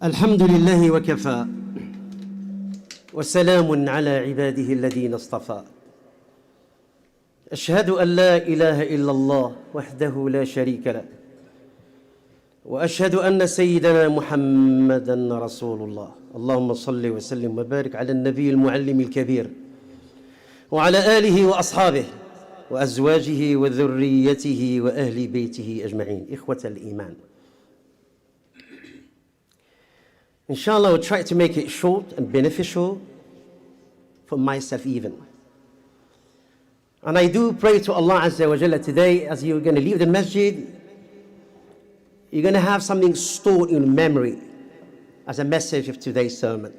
الحمد لله وكفى وسلام على عباده الذين اصطفى أشهد أن لا إله إلا الله وحده لا شريك له وأشهد أن سيدنا محمدًا رسول الله اللهم صل وسلم وبارك على النبي المعلم الكبير وعلى آله وأصحابه وأزواجه وذريته وأهل بيته أجمعين إخوة الإيمان. Inshallah, I will try to make it short and beneficial for myself even. And I do pray to Allah Azza wa Jalla today, as you're going to leave the masjid, you're going to have something stored in memory as a message of today's sermon.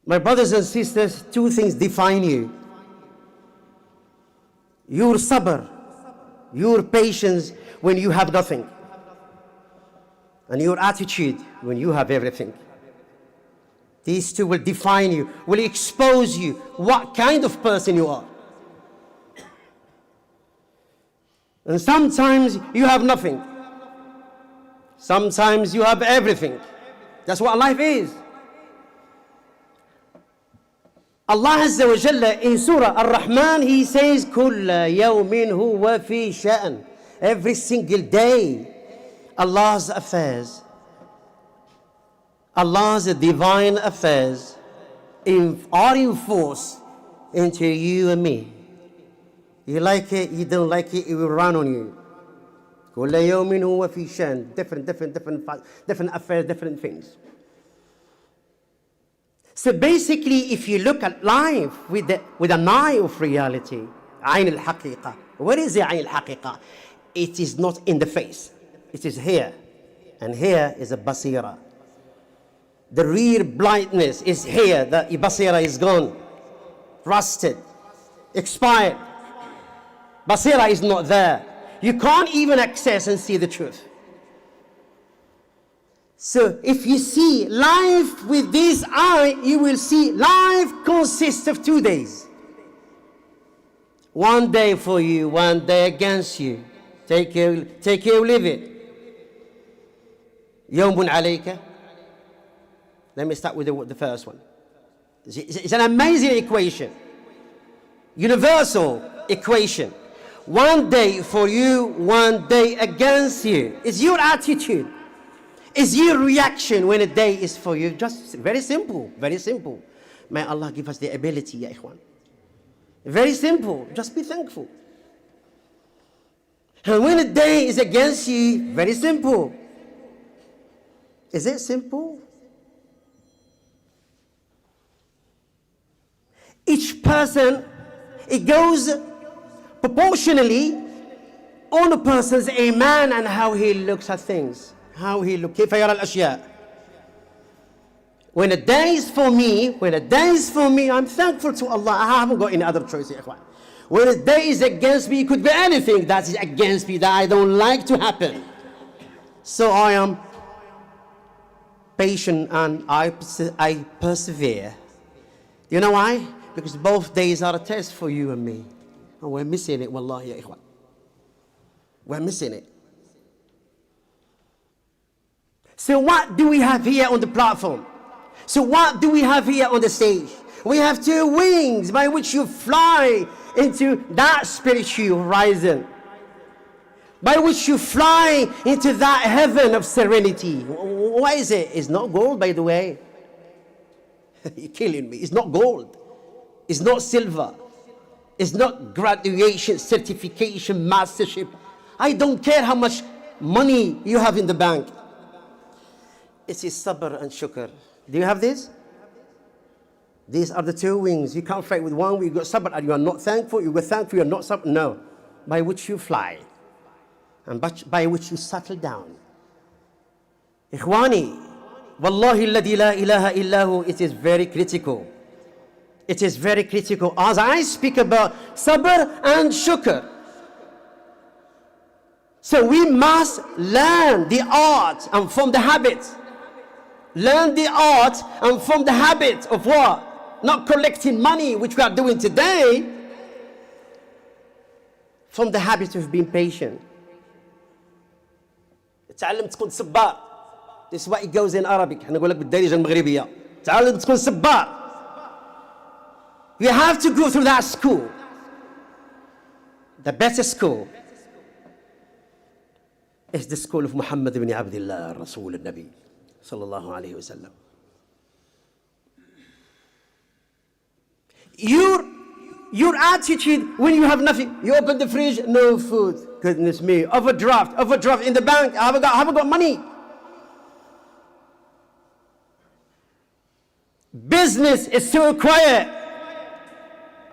My brothers and sisters, two things define you. Your sabr, your patience when you have nothing, and your attitude when you have everything. These two will define you, will expose you, what kind of person you are. And sometimes you have nothing. Sometimes you have everything. That's what life is. Allah Azza wa Jalla in Surah Ar-Rahman, He says, كُلَّ يَوْمٍ هُوَ فِي شَأْنٍ. Every single day, Allah's affairs, Allah's divine affairs are in force into you and me. You like it, you don't like it, it will run on you. كُلَّ يَوْمٍ هُوَ فِي شَأْنٍ. Different affairs, different things. So basically, if you look at life with an eye of reality, عين الحقيقة. What is the عين الحقيقة? It is not in the face. It is here. And here is a basira. The real blindness is here. The basira is gone, rusted, expired. Basira is not there. You can't even access and see the truth. So if you see life with this eye, you will see life consists of 2 days. One day for you, one day against you. Take care, leave it. يوم عليك. Let me start with the first one. It's an amazing equation. Universal equation. One day for you, one day against you. It's your attitude. It's your reaction when a day is for you. Just very simple, very simple. May Allah give us the ability, ya ikhwan. Very simple, just be thankful. And when a day is against you, very simple. Is it simple? Each person, it goes proportionally on a person's iman and how he looks at things. How he looks. كيف يرى الأشياء. When a day is for me, I'm thankful to Allah. I haven't got any other choice, ya ikhwan. When a day is against me, it could be anything that is against me that I don't like to happen. So I am patient and I persevere. You know why? Because both days are a test for you and me. And we're missing it, wallahi, ya ikhwan. We're missing it. So what do we have here on the platform? So what do we have here on the stage? We have 2 wings by which you fly into that spiritual horizon, by which you fly into that heaven of serenity. What is it? It's not gold, by the way. You're killing me. It's not gold. It's not silver. It's not graduation, certification, mastership. I don't care how much money you have in the bank. It is sabr and shukr. Do you have this? These are the 2 wings. You can't fight with one. You got sabr and you are not thankful. You got thankful, you are not sabr. No. By which you fly. And by which you settle down. Ikhwani, wallahi alladhi la ilaha illahu, it is very critical. It is very critical. As I speak about sabr and shukr. So we must learn the art and form the habit. Learn the art and form the habit of what? Not collecting money, which we are doing today. From the habit of being patient. تعلم تكون صبار. This is what it goes in Arabic. هنقول لك بالدارجة المغربية. تعال تكون سبار. You have to go through that school. The better school is the school of Muhammad ibn Abdullah, Rasul al-Nabi, sallallahu alayhi wa sallam. Your attitude when you have nothing, you open the fridge, no food. Goodness me, overdraft in the bank, I haven't got money. Business is so quiet.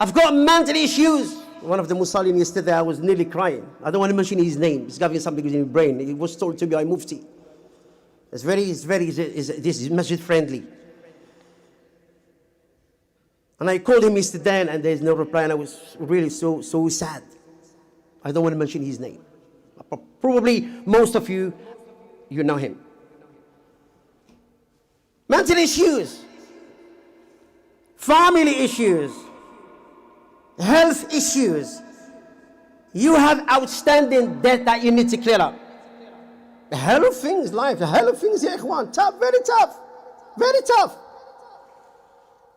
I've got mental issues. One of the Muslims yesterday, I was nearly crying. I don't want to mention his name. He's having something in his brain. It was told to me by Mufti. This is masjid friendly. And I called him yesterday and there's no reply and I was really so sad. I don't want to mention his name. Probably most of you know him. Mental issues. Family issues. Health issues. You have outstanding debt that you need to clear up. A hell of things, life. A hell of things, ya ikhwan. Tough, very tough. Very tough.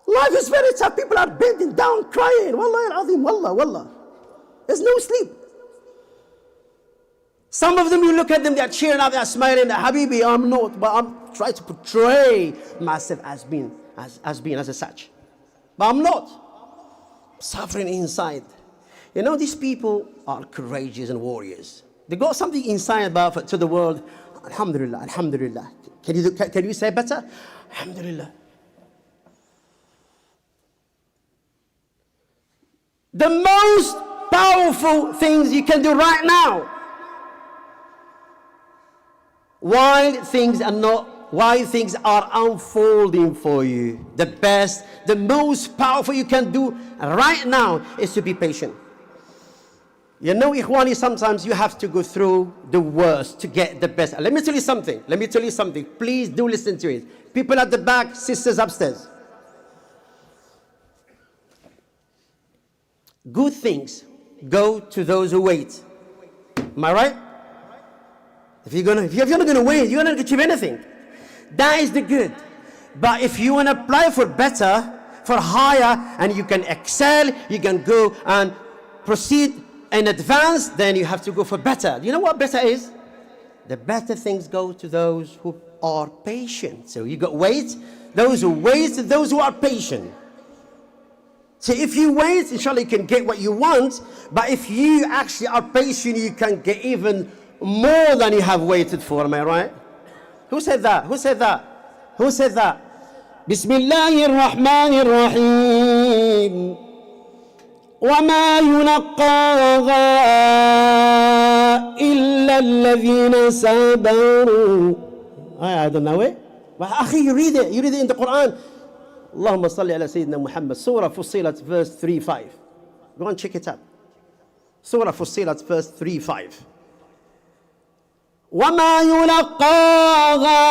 Life is very tough. People are bending down, crying. Wallahi al-azim, wallah. There's no sleep. Some of them, you look at them, they're cheering up, they're smiling. Habibi, I'm not, but I'm trying to portray myself as being as such. But I'm not. Suffering inside. You know, these people are courageous and warriors. They got something inside about to the world. Alhamdulillah, alhamdulillah. Can you say better? Alhamdulillah. The most powerful things you can do right now, while things are unfolding for you, the most powerful you can do right now is to be patient. You know, Ikhwani, sometimes you have to go through the worst to get the best. Let me tell you something. Please do listen to it. People at the back, sisters upstairs. Good things go to those who wait. Am I right? If you're not gonna wait, you're not gonna achieve anything. That is the good. But if you want to apply for better, for higher, and you can excel, you can go and proceed in advance, then you have to go for better. You know what better is? The better things go to those who are patient. So you got wait, those who wait, those who are patient. So if you wait, inshallah, you can get what you want. But if you actually are patient, you can get even more than you have waited for. Am I right? Who said that? Bismillahir Rahmanir Rahim. وما يلقاها إلا الذين صبروا. I don't know it. But أخي, you read it in the Quran. اللهم صل على سيدنا محمد. Surah Fussilat verse 3:5. Go and check it up. Surah Fussilat verse 3:5. وما يلقاها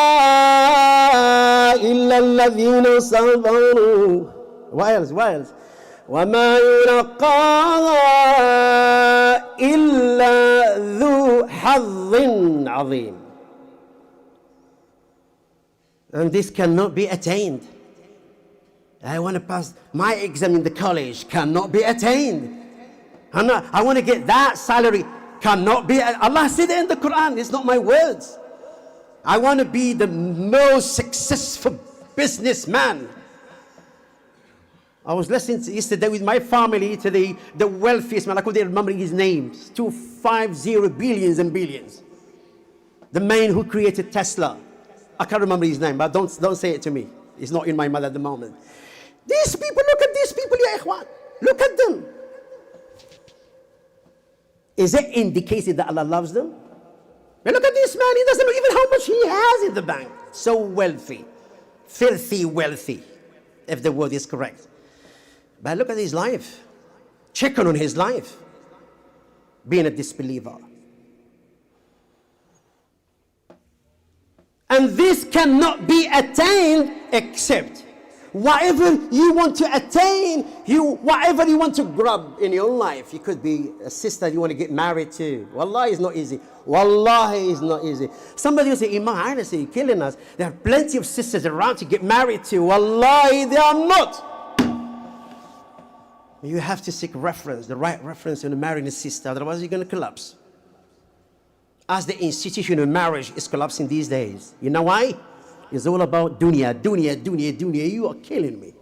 إلا الذين صبروا. What else? وما يلقاها إلا ذو حظ عظيم. And this cannot be attained. I want to pass my exam in the college, cannot be attained. I want to get that salary, cannot be. Allah said it in the Quran, it's not my words. I want to be the most successful businessman. I was listening yesterday with my family to the wealthiest man. I couldn't remember his name. 250 billions and billions. The man who created Tesla. I can't remember his name, but don't say it to me. It's not in my mind at the moment. These people, look at these people, ya ikhwan. Look at them. Is it indicated that Allah loves them? But look at this man. He doesn't know even how much he has in the bank. So wealthy. Filthy wealthy, if the word is correct. But look at his life. Check on his life. Being a disbeliever. And this cannot be attained except whatever you want to attain, whatever you want to grab in your life. You could be a sister you want to get married to. Wallahi, it's not easy. Wallahi, it's not easy. Somebody will say, Imam, honestly, you're killing us. There are plenty of sisters around to get married to. Wallahi, they are not. You have to seek reference, the right reference in marrying a sister, otherwise you're going to collapse. As the institution of marriage is collapsing these days. You know why? It's all about dunya, dunya, dunya, dunya. You are killing me.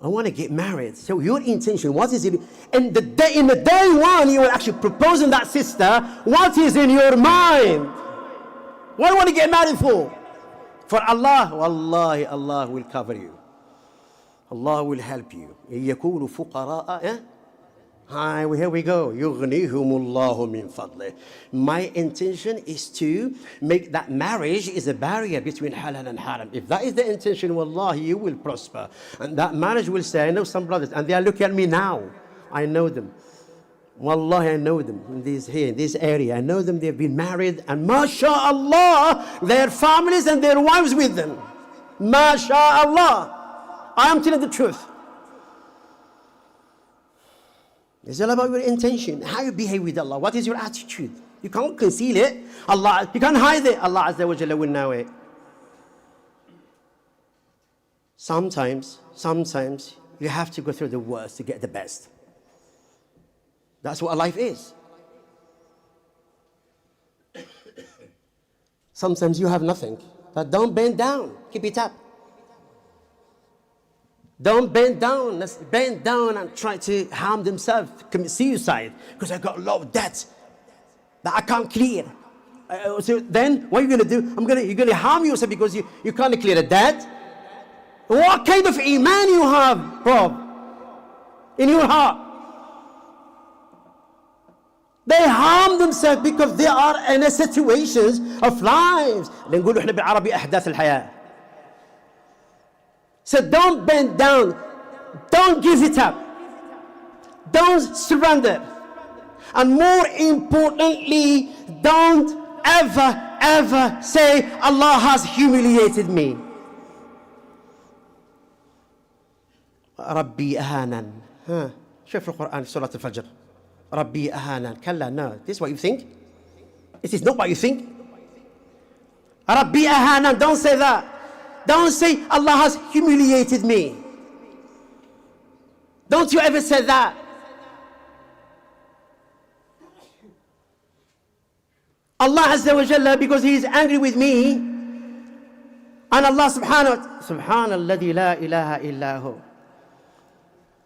I want to get married. So your intention, what is it? In the day one, you are actually proposing that sister. What is in your mind? What do you want to get married for? For Allah. Wallahi, Allah will cover you. Allah will help you. يَكُونُ فُقَرَاءَ. Hi, here we go. يُغْنِيهُمُ اللَّهُ مِنْ فَضْلِهِ. My intention is to make that marriage is a barrier between halal and haram. If that is the intention, wallahi, you will prosper. And that marriage will say, I know some brothers, and they are looking at me now. I know them. Wallahi, I know them in this area. I know them, they've been married, and mashallah, their families and their wives with them. Mashallah. I am telling the truth. It's all about your intention, how you behave with Allah. What is your attitude? You can't conceal it. Allah, you can't hide it. Allah Azza wa Jalla will know it. Sometimes you have to go through the worst to get the best. That's what life is. Sometimes you have nothing, but don't bend down. Keep it up. Don't bend down. Let's bend down and try to harm themselves, commit suicide, because I got a lot of debt that I can't clear. So then, what are you going to do? You're going to harm yourself because you can't clear the debt. What kind of iman you have, bro, in your heart? They harm themselves because they are in a situations of lives. نقول إحنا بالعربي أحداث الحياة. So don't bend down. Don't give it up. Don't surrender. And more importantly, don't ever say, Allah has humiliated me. ربي أهانا. شوف القرآن في سورة الفجر. ربي أهانا. كلا, no. This is what you think? It is not what you think. ربي أهانا. Don't say that. Don't say, Allah has humiliated me. Don't you ever say that. Allah Azza wa Jalla, because He is angry with me, and Allah Subhanalladhi la ilaha illahu.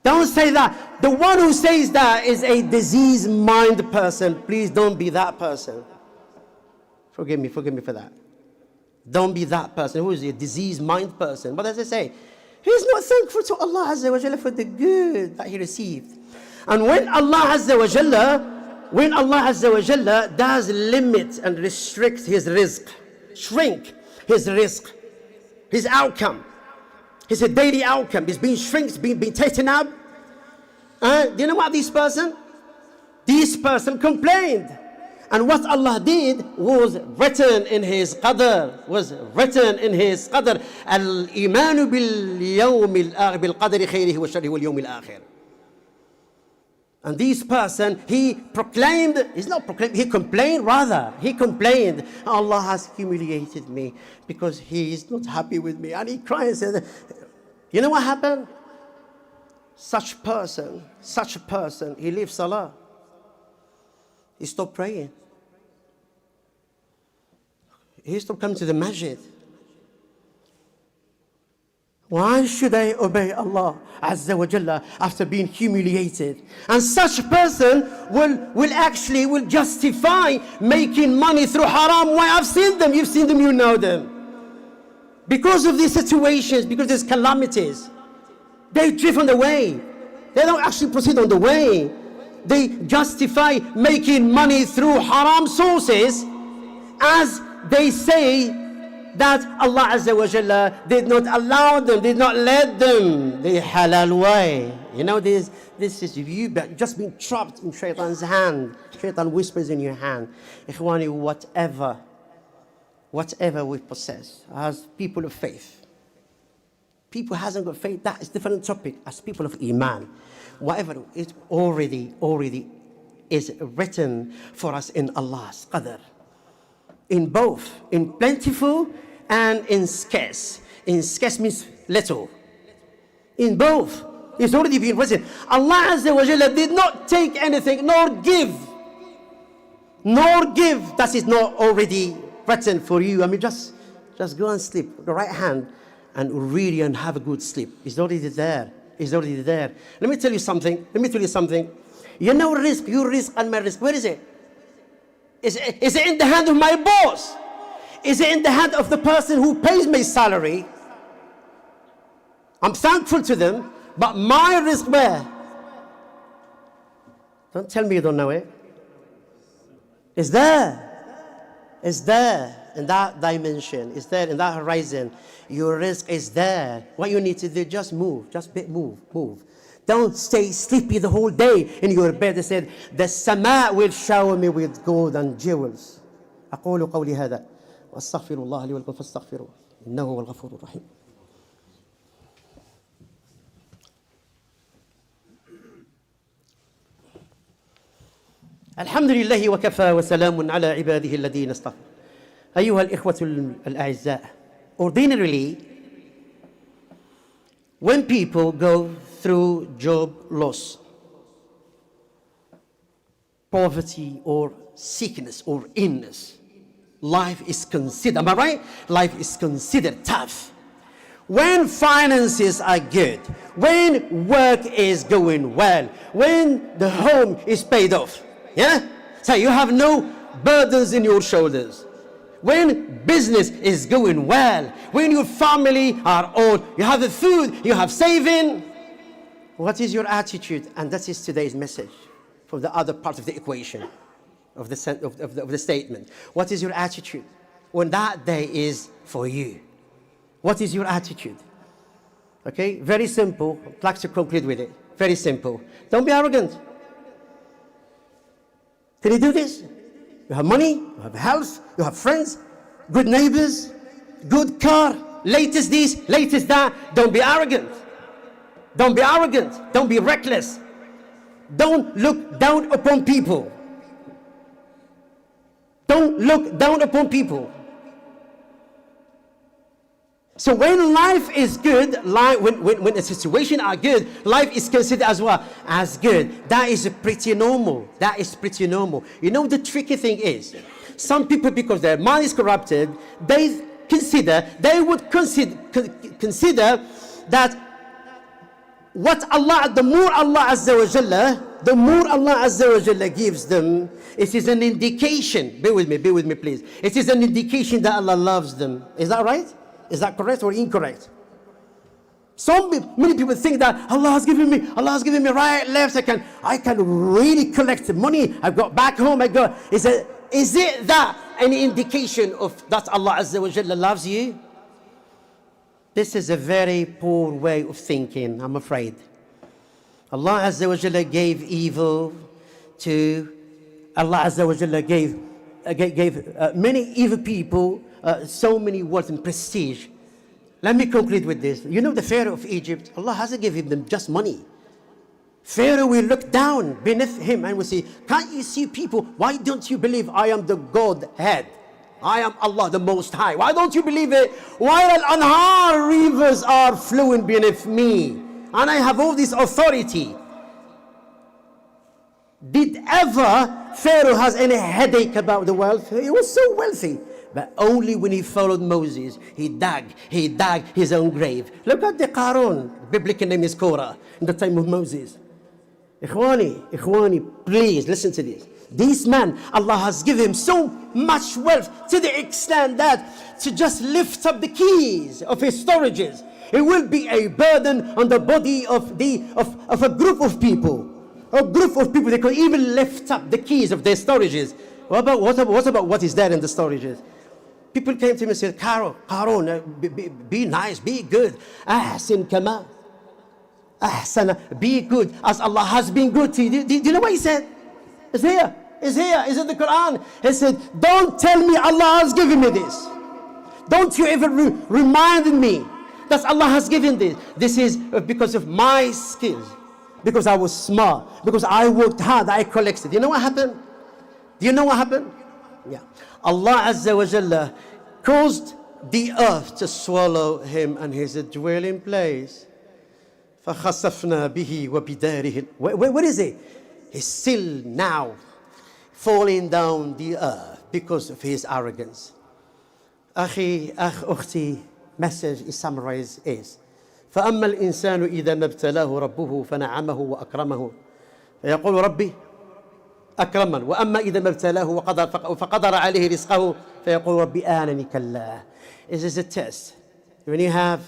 Don't say that. The one who says that is a diseased mind person. Please don't be that person. Forgive me for that. Don't be that person who is a diseased mind person. What does it say? He's not thankful to Allah Azza wa Jalla for the good that he received. And when Allah Azza wa Jalla does limit and restrict his rizq, shrink his rizq, his outcome, his daily outcome is being shrinked, being taken up. Do you know what this person? This person complained. And what Allah did was written in His qadr. Al-imanu bil-qadri khayrihi wa sharrihi wal yawm al-akhir. And this person, he complained, Allah has humiliated me because He is not happy with me. And he cried and said, you know what happened? Such a person, he leaves salah. He stopped praying. He stopped coming to the masjid. Why should I obey Allah Azza wa Jalla after being humiliated? And such a person will justify making money through haram. Why? I've seen them, you've seen them, you know them. Because of these situations, because there's calamities, they drift on the way. They don't actually proceed on the way. They justify making money through haram sources as they say that Allah Azza wa Jalla did not allow them, did not let them the halal way. You know, this is you just being trapped in shaitan's hand. Shaitan whispers in your hand. Ikhwani, whatever we possess as people of faith, People hasn't got faith, that is different topic. As people of Iman, whatever is already is written for us in Allah's qadr. In both, in plentiful and in scarce. In scarce means little. In both, it's already been written. Allah Azza wa Jalla did not take anything, nor give. That is not already written for you. I mean, just go and sleep. The right hand and really and have a good sleep. It's already there. It's already there. Let me tell you something. You know risk, your risk and my risk. Where is it? Is it in the hand of my boss? Is it in the hand of the person who pays my salary? I'm thankful to them, but my risk where? Don't tell me you don't know it. It's there. It's there in that dimension. It's there in that horizon. Your risk is there. What you need to do, just move. Move. Don't stay sleepy the whole day in your bed. They said, the sama will shower me with gold and jewels. أقول قولي هذا وأستغفر الله لي ولكم فاستغفروه إنه هو الغفور الرحيم. الحمد لله وكفى وسلام على عباده الذين اصطفى. أيها الإخوة الأعزاء, ordinarily, when people go through job loss, poverty or sickness or illness, life is considered, am I right? Life is considered tough. When finances are good, when work is going well, when the home is paid off, yeah? So you have no burdens in your shoulders. When business is going well, when your family are all, you have the food, you have saving, what is your attitude? And that is today's message from the other part of the equation, of the statement. What is your attitude when that day is for you? What is your attitude? Okay, very simple. I'd like to conclude with it. Very simple. Don't be arrogant. Can you do this? You have money, you have health, you have friends, good neighbors, good car, latest this, latest that. Don't be arrogant. Don't be arrogant. Don't be reckless. Don't look down upon people. Don't look down upon people. So when life is good, when the situation are good, life is considered as well as good. That is pretty normal. That is pretty normal. You know, the tricky thing is, some people, because their mind is corrupted, they would consider that the more Allah Azza wa Jalla gives them, it is an indication. Bear with me please. It is an indication that Allah loves them. Is that right? Is that correct or incorrect? Many people think that Allah has given me right, left. I can really collect money. I've got back home. Is it that any indication of that Allah Azza wa Jalla loves you? This is a very poor way of thinking, I'm afraid. Allah Azza wa Jalla gave evil to. Allah Azza wa Jalla gave many evil people so many wealth and prestige. Let me conclude with this. You know the Pharaoh of Egypt, Allah hasn't given them just money. Pharaoh will look down beneath him and will say, can't you see people? Why don't you believe I am the Godhead? I am Allah the Most High. Why don't you believe it? While al-anhar rivers are flowing beneath me, and I have all this authority. Did ever Pharaoh has any headache about the wealth? He was so wealthy. But only when he followed Moses, he dug his own grave. Look at the Qarun. Biblical name is Korah in the time of Moses. Ikhwani, please listen to this. This man, Allah has given him so much wealth to the extent that to just lift up the keys of his storages, it will be a burden on the body of a group of people. A group of people, they could even lift up the keys of their storages. What about what is there in the storages? People came to him and said, Qarun, be nice, be good. Ahsin kama. Ahsana, be good as Allah has been good to you. Do you know what he said? It's here. It's in the Quran. He said, don't tell me Allah has given me this. Don't you ever remind me That's Allah has given this. This is because of my skills, because I was smart, because I worked hard, I collected. You know what happened? Do you know what happened? Yeah. Allah Azza wa Jalla caused the earth to swallow him and his dwelling place. فَخَسَفْنَا بِهِ وَبِدَارِهِ. What is it? He's still now falling down the earth because of his arrogance. أختي, message is summarized is فأما الإنسان إذا ما ابتلاه ربه فنعمه وأكرمه فيقول ربي أكرمن وأما إذا ما ابتلاه فقدر عليه رزقه فيقول ربي أهانني كلا. It is a test. When you have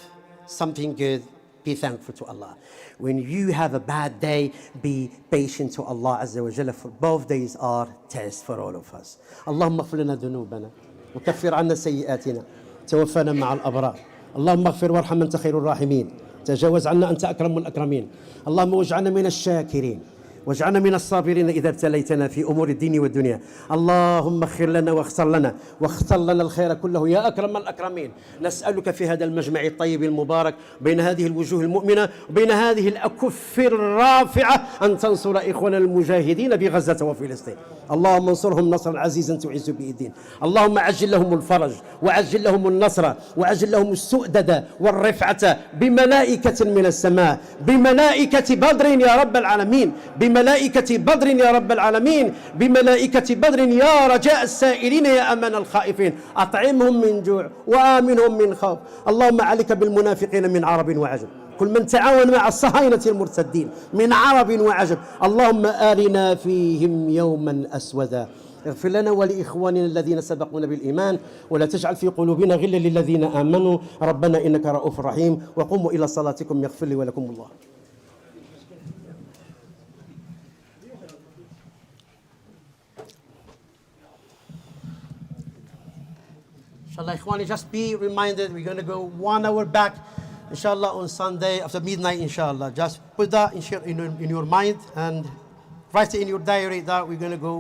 something good, be thankful to Allah. When you have a bad day, be patient to Allah Azza wa Jalla, for both days are tests for all of us. اللهم اغفر لنا ذنوبنا وكفر عنا سيئاتنا توفنا مع الأبرار. اللهم اغفر وارحم أنت خير الراحمين. تجاوز عنا أنت أكرم الأكرمين. اللهم واجعلنا من الشاكرين واجعلنا من الصابرين إذا ابتليتنا في أمور الدين والدنيا. اللهم اغفر لنا واختر لنا الخير كله يا أكرم الأكرمين. نسألك في هذا المجمع الطيب المبارك بين هذه الوجوه المؤمنة وبين هذه الأكف الرافعة أن تنصر إخواننا المجاهدين بغزة وفلسطين. اللهم انصرهم نصرا عزيزا تعز به الدين. اللهم عجل لهم الفرج وعجل لهم النصر وعجل لهم السؤدد والرفعة بملائكة من السماء، بملائكة بدر يا رب العالمين، بملائكة بدر يا رب العالمين، بملائكة بدر يا رجاء السائلين يا أمان الخائفين. أطعمهم من جوع وآمنهم من خوف. اللهم عليك بالمنافقين من عرب وعجم، كل من تعاون مع الصهاينة المرتدين من عرب وعجم. اللهم آلنا فيهم يوما أسودا. اغفر لنا ولإخواننا الذين سبقونا بالإيمان ولا تجعل في قلوبنا غلا للذين آمنوا. ربنا إنك رؤوف رحيم. وقوموا إلى صلاتكم يغفر لي ولكم الله. Inshallah, Ikhwani, just be reminded, we're going to go 1 hour back, inshallah, on Sunday after midnight, inshallah. Just put that in your mind and write it in your diary that we're going to go